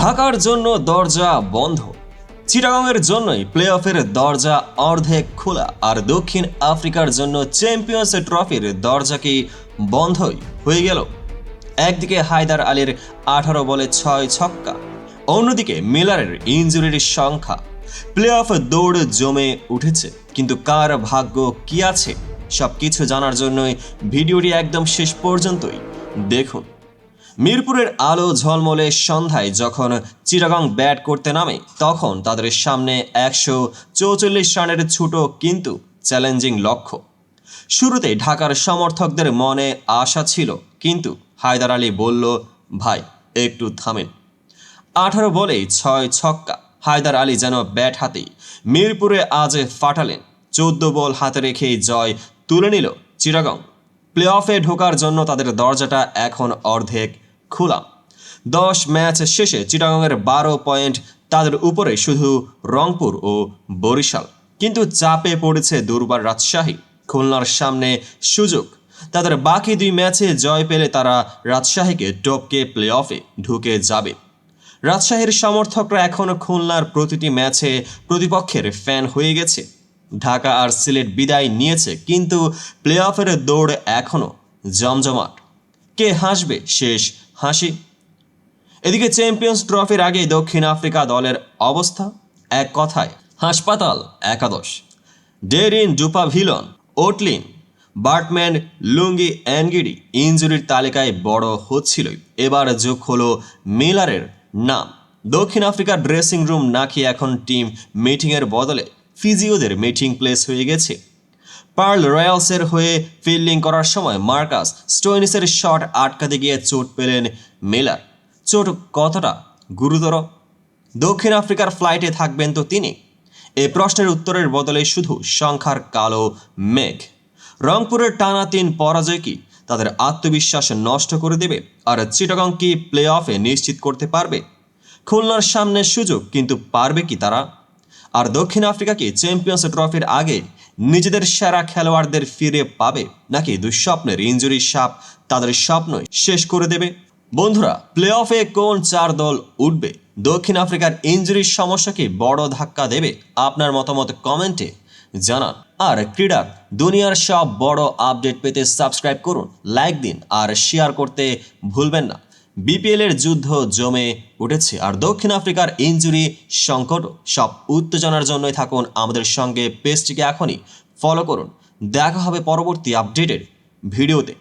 ঢাকার জন্য দরজা বন্ধ, চিটাগংয়ের জন্যই প্লে অফের দরজা অর্ধেক খোলা, আর দক্ষিণ আফ্রিকার জন্য চ্যাম্পিয়ন্স ট্রফির দরজা কি বন্ধই হয়ে গেল? একদিকে হায়দার আলীর 18 বলে 6 ছক্কা, অন্যদিকে মিলারের ইনজুরির সংখ্যা। প্লে অফ দৌড় জমে উঠেছে, কিন্তু কার ভাগ্য কি আছে সবকিছু জানার জন্যই ভিডিওটি একদম শেষ পর্যন্তই দেখুন। মিরপুরের আলো ঝলমলে সন্ধ্যায় যখন চিটাগং ব্যাট করতে নামে, তখন তাদের সামনে 144 রানের ছোট কিন্তু চ্যালেঞ্জিং লক্ষ্য। শুরুতে ঢাকার সমর্থকদের মনে আশা ছিল, কিন্তু হায়দার আলী বলল, ভাই একটু থামেন। 18 বলেই 6 ছক্কা। হায়দার আলী যেন ব্যাট হাতেই মিরপুরে আজ ফাটালেন। 14 বল হাতে রেখেই জয় তুলে নিল চিটাগং। প্লে অফে ঢোকার জন্য তাদের দরজাটা এখন অর্ধেক খোলা। 10 ম্যাচ শেষে চিটাগংয়ের 12 পয়েন্ট, তাদের উপরে শুধু রংপুর ও বরিশাল। কিন্তু চাপে পড়েছে দুর্বার রাজশাহী। খুলনার সামনে সুযোগ, তাদের বাকি 2 ম্যাচে জয় পেলে তারা রাজশাহীকে টপকে প্লে অফে ঢুকে যাবে। রাজশাহীর সমর্থকরা এখন খুলনার প্রতিটি ম্যাচে প্রতিপক্ষের ফ্যান হয়ে গেছে। ঢাকা আর সিলেট বিদায় নিয়েছে, কিন্তু প্লে অফের দৌড় এখনও জমজমাট। কে হাসবে শেষ হাসি? এদিকে চ্যাম্পিয়ন্স ট্রফির আগে দক্ষিণ আফ্রিকা দলের অবস্থা এক কথায় হাসপাতাল একাদশ। ডেরিন ডুপাভিলন, ওটলিন, বার্টম্যান, লুঙ্গি, অ্যানগিডি ইনজুরির তালিকায় বড় হচ্ছিলই। এবার যোগ হলো মিলারের নাম। দক্ষিণ আফ্রিকার ড্রেসিং রুম নাকি এখন টিম মিটিংয়ের বদলে ফিজিওদের মিটিং প্লেস হয়ে গেছে। পার্ল রয়্যালসের হয়ে ফিল্ডিং করার সময় মার্কাস স্টোইনিসের শট আটকাতে গিয়ে চোট পেলেন মিলার। চোট কতটা গুরুতর? দক্ষিণ আফ্রিকার ফ্লাইটে থাকবেন তো তিনি? এই প্রশ্নের উত্তরের বদলে শুধু সংখ্যার কালো মেঘ। রংপুরের টানা 3 পরাজয় কি তাদের আত্মবিশ্বাস নষ্ট করে দেবে? আর চিটাগং কি প্লে অফে নিশ্চিত করতে পারবে? খুলনার সামনে সুযোগ, কিন্তু পারবে কি তারা? আর দক্ষিণ আফ্রিকা কি চ্যাম্পিয়ন্স ট্রফির আগে নিজেদের সেরা খেলোয়াড়দের ফিরে পাবে, নাকি দুঃস্বপ্নের ইনজুরি সাপ তাদের স্বপ্নই শেষ করে দেবে? বন্ধুরা, প্লে অফে কোন 4 দল উঠবে? দক্ষিণ আফ্রিকার ইনজুরির সমস্যা কি বড় ধাক্কা দেবে? আপনার মতামত কমেন্টে জানান। আর ক্রীড়ার দুনিয়ার সব বড় আপডেট পেতে সাবস্ক্রাইব করুন, লাইক দিন আর শেয়ার করতে ভুলবেন না। বিপিএল এর যুদ্ধ জমে উঠেছে, আর দক্ষিণ আফ্রিকার ইনজুরি সংকট, সব উত্তেজনার জন্যই থাকুন আমাদের সঙ্গে। পেজটিকে এখনই ফলো করুন। দেখা হবে পরবর্তী আপডেটের ভিডিওতে।